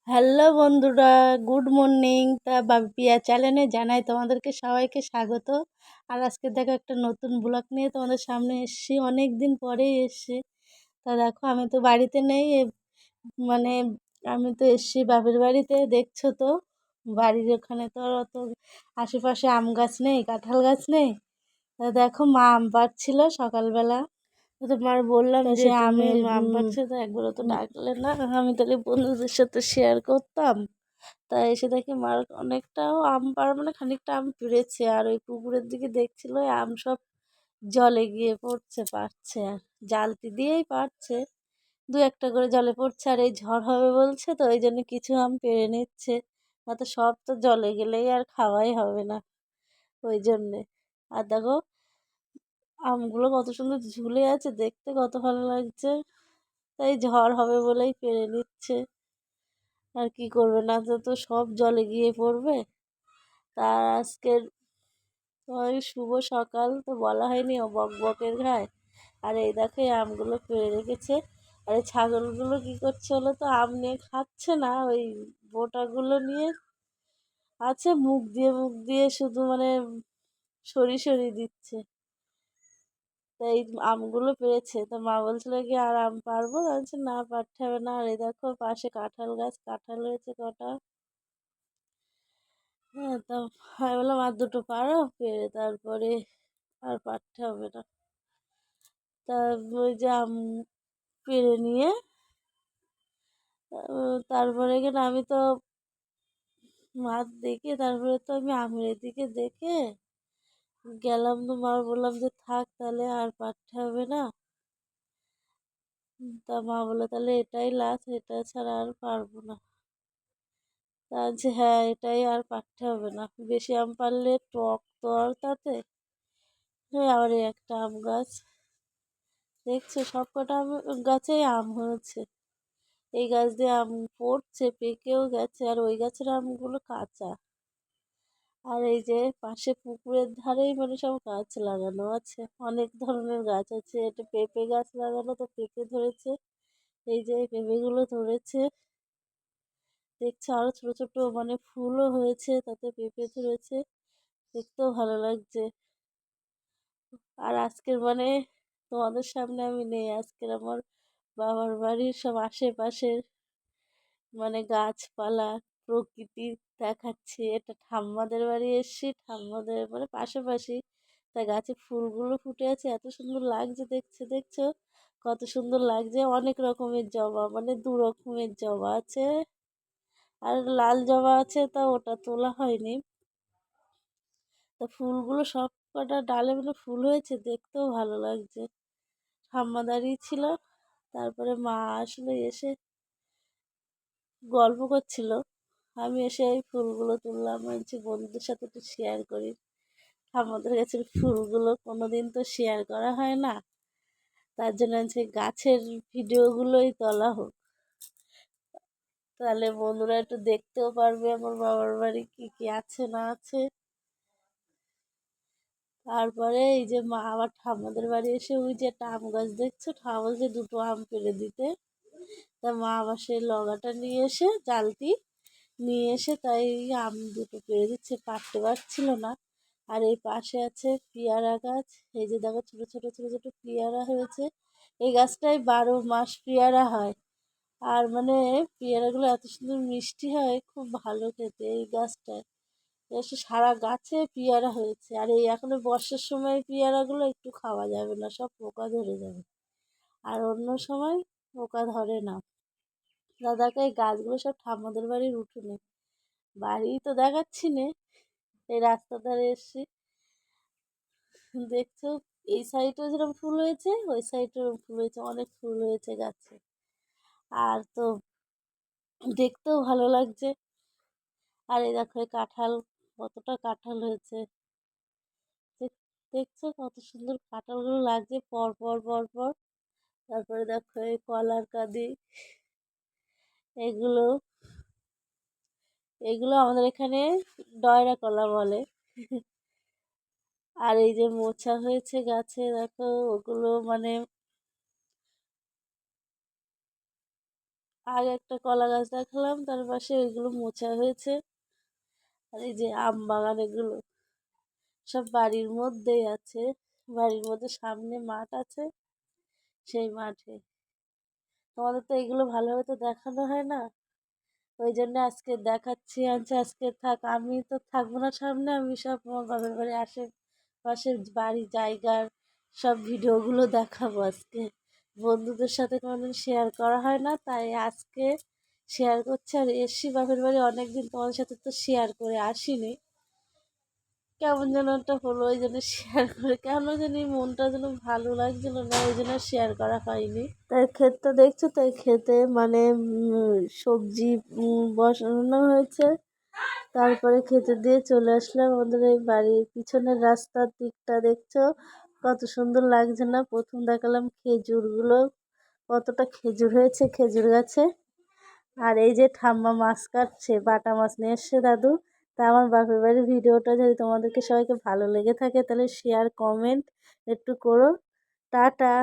Hello বন্ধুরা, good morning. পিয়া চ্যানেলে জানাই তোমাদেরকে সবাইকে স্বাগত। আর আজকে দেখো একটা নতুন ব্লগ নিয়ে তোমাদের সামনে এসেছি, অনেক দিন পরেই এসেছি। দেখো আমি তো বাড়িতে নেই, মানে আমি তো এসেছি বাপের বাড়িতে। দেখছো তো বাড়ির ওখানে তো আর অত আশেপাশে আম গাছ নেই, কাঁঠাল গাছ নেই। দেখো মা আম পাড়ছিল সকালবেলা। তো তোমার বললাম যে আমি আম পাড়ছে, তো একবারও তো ডাকলে না। আমি তাহলে বন্ধুদের সাথে শেয়ার করতাম। তাই এসে দেখি মার অনেকটাও আম পাড়া, মানে খানিকটা আম পেড়েছে। আর ওই পুকুরের দিকে দেখছিল ওই আম সব জলে গিয়ে পড়ছে, পারছে আর জালতি দিয়েই পারছে। দু একটা করে জলে পড়ছে, আর এই ঝড় হবে বলছে, তো ওই জন্য কিছু আম পেড়ে নিচ্ছে। তো সব তো জলে গেলেই আর খাওয়াই হবে না, ওই জন্যে। আর দেখো আমগুলো কত সুন্দর ঝুলে আছে, দেখতে কত ভালো লাগছে। তাই ঝড় হবে বলেই পেরে নিচ্ছে। আর কি করবে, না তো তো সব জলে গিয়ে পড়বে। তার আজকের ওই শুভ সকাল তো বলা হয়নি, ও বকের ঘায়ে। আর এই দেখো এই আমগুলো পেরে রেখেছে। আর এই ছাগলগুলো কি করছে হলো তো, আম নিয়ে খাচ্ছে না, ওই বোটাগুলো নিয়ে আছে, মুখ দিয়ে শুধু মানে সরি দিচ্ছে। তো এই আমগুলো পেরেছে, তো মা বলছিল কি আর আম পারবো, বলছে না পারতে হবে না। আর এই দেখো পাশে কাঁঠাল গাছ, কাঁঠাল হয়েছে কটা। হ্যাঁ, তো আমি বললাম আর দুটো পারো, পেরে তারপরে আর পারতে হবে না। তা ওই যে আম পেরে নিয়ে তারপরে এখানে আমি তো মাছ দেখে, তারপরে তো আমি আমের দিকে দেখে গেলাম। তো মা বললাম যে থাক তাহলে আর পারতে হবে না। তা মা বললো তাহলে এটাই লাস্ট, এটা ছাড়া আর পারবো না। তা যে হ্যাঁ এটাই আর পারতে হবে না, বেশি আম পারলে টক তো আর তাতে। হ্যাঁ, আবার এই একটা আম গাছ দেখছো, সব কটা আম গাছেই আম হয়েছে। এই গাছ দিয়ে আম পড়ছে, পেকেও গেছে। আর ওই গাছের আমগুলো কাঁচা। আর এই যে পাশে পুকুরের ধারেই মানে সব গাছ লাগানো আছে, অনেক ধরনের গাছ আছে। এটা পেঁপে গাছ লাগানো, তো পেঁপে ধরেছে। এই যে এই পেঁপেগুলো ধরেছে, দেখছো আরো ছোট ছোট মানে ফুলও হয়েছে, তাতে পেঁপে ধরেছে, দেখতেও ভালো লাগছে। আর আজকের মানে তোমাদের সামনে আমি নেই, আজকের আমার বাবার বাড়ির সব আশেপাশের মানে গাছপালা প্রকৃতি দেখাচ্ছি। এটা ঠাম্মাদের বাড়ি এসছি, ঠাম্মাদের মানে পাশাপাশি। তা গাছে ফুলগুলো ফুটে আছে, এত সুন্দর লাগছে। দেখছো কত সুন্দর লাগছে। অনেক রকমের জবা, মানে দু রকমের জবা আছে, আর লাল জবা আছে, তা ওটা তোলা হয়নি। তা ফুলগুলো সব কটা ডালে মানে ফুল হয়েছে, দেখতেও ভালো লাগছে। ঠাম্মা দাঁড়িয়ে ছিল, তারপরে মা আসলে এসে গল্প করছিল। আমি এসে এই ফুলগুলো তুললাম, বলছি বন্ধুদের সাথে একটু শেয়ার করি। আমাদের কাছে ফুলগুলো কোনোদিন তো শেয়ার করা হয় না, তার জন্য হচ্ছে গাছের ভিডিওগুলোই তোলা হোক, তাহলে বন্ধুরা একটু দেখতেও পারবে আমার বাবার বাড়ি কি কি আছে না আছে। তারপরে এই যে মা আবার ঠাম্মাদের বাড়ি এসে ওই যে একটা আম গাছ দেখছো, ঠাম্মা বলছে দুটো আম পেড়ে দিতে। তা মা আবার সেই লগাটা নিয়ে এসে জালতি নিয়ে এসে তাই আম দুটো পেড়ে দিচ্ছে, পারতে পারছিল না। আর এই পাশে আছে পেয়ারা গাছ। এই যে দেখো ছোট ছোট ছোট ছোট পেয়ারা হয়েছে। এই গাছটায় 12 মাস পেয়ারা হয়। আর মানে পেয়ারাগুলো এত সুন্দর মিষ্টি হয়, খুব ভালো খেতে এই গাছটায়। এসে সারা গাছে পেয়ারা হয়েছে। আর এই এখনো বর্ষার সময় পেয়ারাগুলো একটু খাওয়া যাবে না, সব পোকা ধরে যাবে। আর অন্য সময় পোকা ধরে না। দাদাকে এই গাছগুলো সব ঠাম্মাদের বাড়ির উঠোনে, বাড়ি তো দেখাচ্ছি নে। এই রাস্তার ধারে এসছি, দেখছো এই সাইডেও যেরকম ফুল হয়েছে, ওই সাইডেও ফুল হয়েছে, অনেক ফুল হয়েছে গাছে। আর তো দেখতেও ভালো লাগছে। আর এই দেখো এই কাঁঠাল, কতটা কাঁঠাল হয়েছে। দেখছো কত সুন্দর কাঁঠালগুলো লাগছে পর পর পর পর। তারপরে দেখো এই কলার কাঁদি, এগুলো এগুলো আমাদের এখানে ডয়রা কলা বলে। আর এই যে মোচা হয়েছে গাছে, দেখো ওগুলো মানে আগে একটা কলা গাছ দেখালাম, তার পাশে ওইগুলো মোছা হয়েছে। আর এই যে আম বাগান, এগুলো সব বাড়ির মধ্যেই আছে। বাড়ির মধ্যে সামনে মাঠ আছে, সেই মাঠে। তোমাদের তো এগুলো ভালোভাবে তো দেখানো হয় না, ওই জন্য আজকে দেখাচ্ছি। আচ্ছা আজকে থাক, আমি তো থাকবো না সামনে, আমি সব আমার বাবার বাড়ির আশেপাশের বাড়ি জায়গার সব ভিডিওগুলো দেখাবো আজকে। বন্ধুদের সাথে কোনোদিন শেয়ার করা হয় না, তাই আজকে শেয়ার করছি। আর এসছি বাপের বাড়ি অনেকদিন, তোমাদের সাথে তো শেয়ার করে আসিনি, কেমন যেন একটা হলো, ওই জন্য শেয়ার করে কেন জানি মনটা যেন ভালো লাগছিল না, ওই জন্য শেয়ার করা হয়নি। তাই ক্ষেতটা দেখছো, তাই খেতে মানে সবজি বসানো হয়েছে। তারপরে খেতে দিয়ে চলে আসলাম আমাদের এই বাড়ির পিছনের রাস্তার দিকটা, দেখছো কত সুন্দর লাগছে না? প্রথম দেখালাম খেজুরগুলো, কতটা খেজুর হয়েছে খেজুর গাছে। আর এই যে ঠাম্মা মাছ কাটছে, বাটা মাছ নিয়ে এসছে দাদু। তা আমার বাপের বাড়ির ভিডিওটা যদি তোমাদেরকে সবাইকে ভালো লেগে থাকে, তাহলে শেয়ার কমেন্ট একটু করো। টাটা।